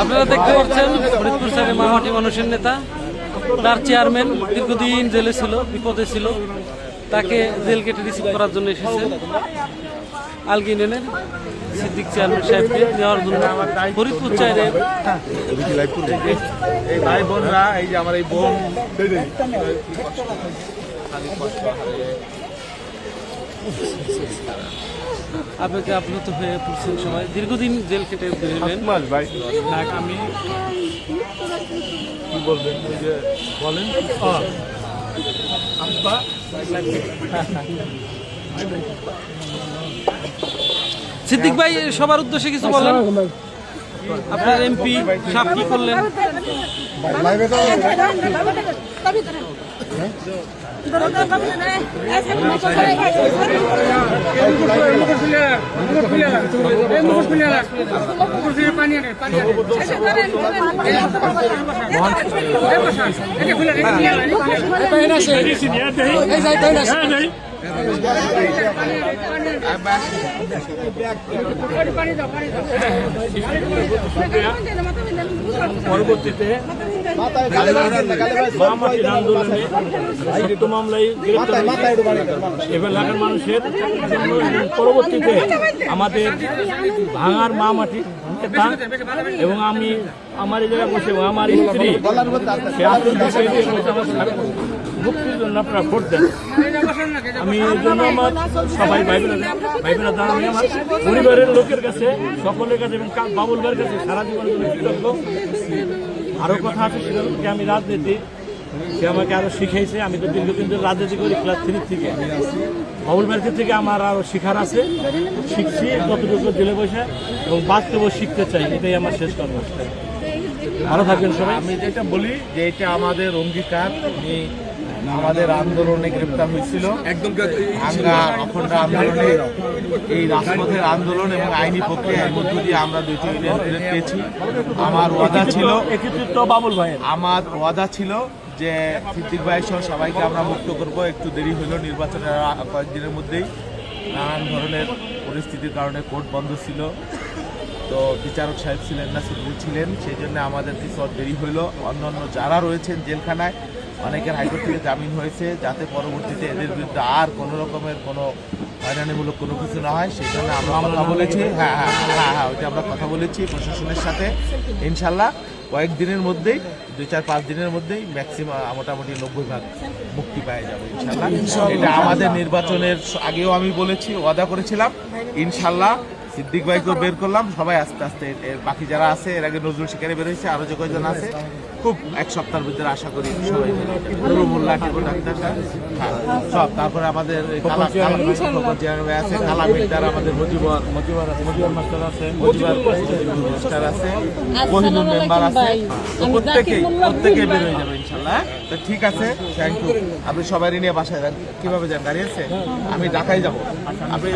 আপনারা দেখতে পাচ্ছেন ফরিদপুর স্যারের মামাটি মানুষের নেতা, তার চেয়ারম্যান দীর্ঘদিন জেলে ছিল, বিপদে ছিল, তাকে জেল কেটে রিসিভ করার জন্য এসেছেন আলগী ইউনিয়নের সিদ্দিক চেয়ারম্যান সাহেবকে নেওয়ার জন্য। ফরিদপুর চাইরে এই ভাই বোনরা, এই যে আমার এই বোন আপনাকে আপ্লুত হয়ে পড়ছেন সবাই, দীর্ঘদিন জেল কেটে বেরোলেন। ভাই আমি কি বলবেন, ওই যে বলেন আব্বা সিদ্দিক ভাই সবার উদ্দেশ্যে কিছু বলেন। আপনার এমপি সাহেব কি করলেন? পরবর্তীতে আন্দোলনে মামলায় এলাকার মানুষের পরবর্তীতে আমাদের ভাঙার মা মাটি এবং আমি আমার এই জায়গায় বসে আমার স্ত্রী মুক্তির জন্য আপনারা ভোট দেন। আমি এই জন্য আমার সবাই ভাইবেরা আমি আমার পরিবারের লোকের কাছে, সকলের কাছে এবং বাবুল ভাইয়ের কাছে সারা জীবন কৃতজ্ঞ। আরও কথা আছে, সেটা হচ্ছে আমি রাজনীতি, সে আমাকে আরও শিখাইছে। আমি তো দীর্ঘদিন ধরে রাজনীতি করি ক্লাস 3 থেকে। বাবুল ভাইয়ের থেকে আমার আরও শিখার আছে, শিখছি কতটুকু জেলে বসে এবং বাস্তবেও শিখতে চাই। এটাই আমার শেষ কথা। ভালো থাকবেন সবাই। আমি যেটা বলি যে এটা আমাদের অঙ্গীকার। আমাদের আন্দোলনে গ্রেপ্তার হয়েছিল, আমরা অখণ্ড আন্দোলনে, এই রাজপথের আন্দোলন এবং আইনি প্রক্রিয়ার মধ্য দিয়ে আমরা 2টি ইউনিয়ন পেয়েছি। আমার ওয়াদা ছিল, বাবুল ভাই আমার ওয়াদা ছিল যে সিদ্দিক ভাই সহ সবাইকে আমরা মুক্ত করব। একটু দেরি হলো, নির্বাচনের কয়েকদিনের মধ্যেই নানান ধরনের পরিস্থিতির কারণে কোর্ট বন্ধ ছিল, তো বিচারক সাহেব ছিলেন না, সিদ্দিক ছিলেন, সেই জন্য আমাদের কিছু দেরি হইল। অন্যান্য যারা রয়েছেন জেলখানায় অনেকের হাইকোর্ট থেকে জামিন হয়েছে, যাতে পরবর্তীতে এদের বিরুদ্ধে আর কোনো রকমের কোনো হয়রানিমূলক কোনো কিছু না হয়, সেই জন্য আমরা কথা বলেছি। হ্যাঁ ওইটা আমরা কথা বলেছি প্রশাসনের সাথে। ইনশাল্লাহ কয়েকদিনের মধ্যেই, 2-4-5 দিনের মধ্যেই ম্যাক্সিমাম মোটামুটি 90% মুক্তি পাওয়া যাবে ইনশাল্লাহ। এটা আমাদের নির্বাচনের আগেও আমি বলেছি, ওয়াদা করেছিলাম। ইনশাল্লাহ সিদ্দিক ভাইকেও বের করলাম, সবাই আস্তে আস্তে বাকি যারা আছে, এর আগে নজরুল শিকারে বের হয়েছে, আরও যে কয়েকজন আছে, খুব 1 সপ্তাহের ভিতরে আশা করি সবাই সব। তারপরে আমাদের আছে কালা মিটার, আমাদের মজিবর মাস্টার আছে, মাস্টার আছে, কোহিনুর মেম্বার আছে, প্রত্যেকেই বের হয়ে যাবে ইনশাল্লাহ। তো ঠিক আছে, থ্যাংক ইউ। আপনি সবাই নিয়ে বাসায় যান, কিভাবে যান? গাড়ি আছে? আমি ঢাকায় যাবো, আপনি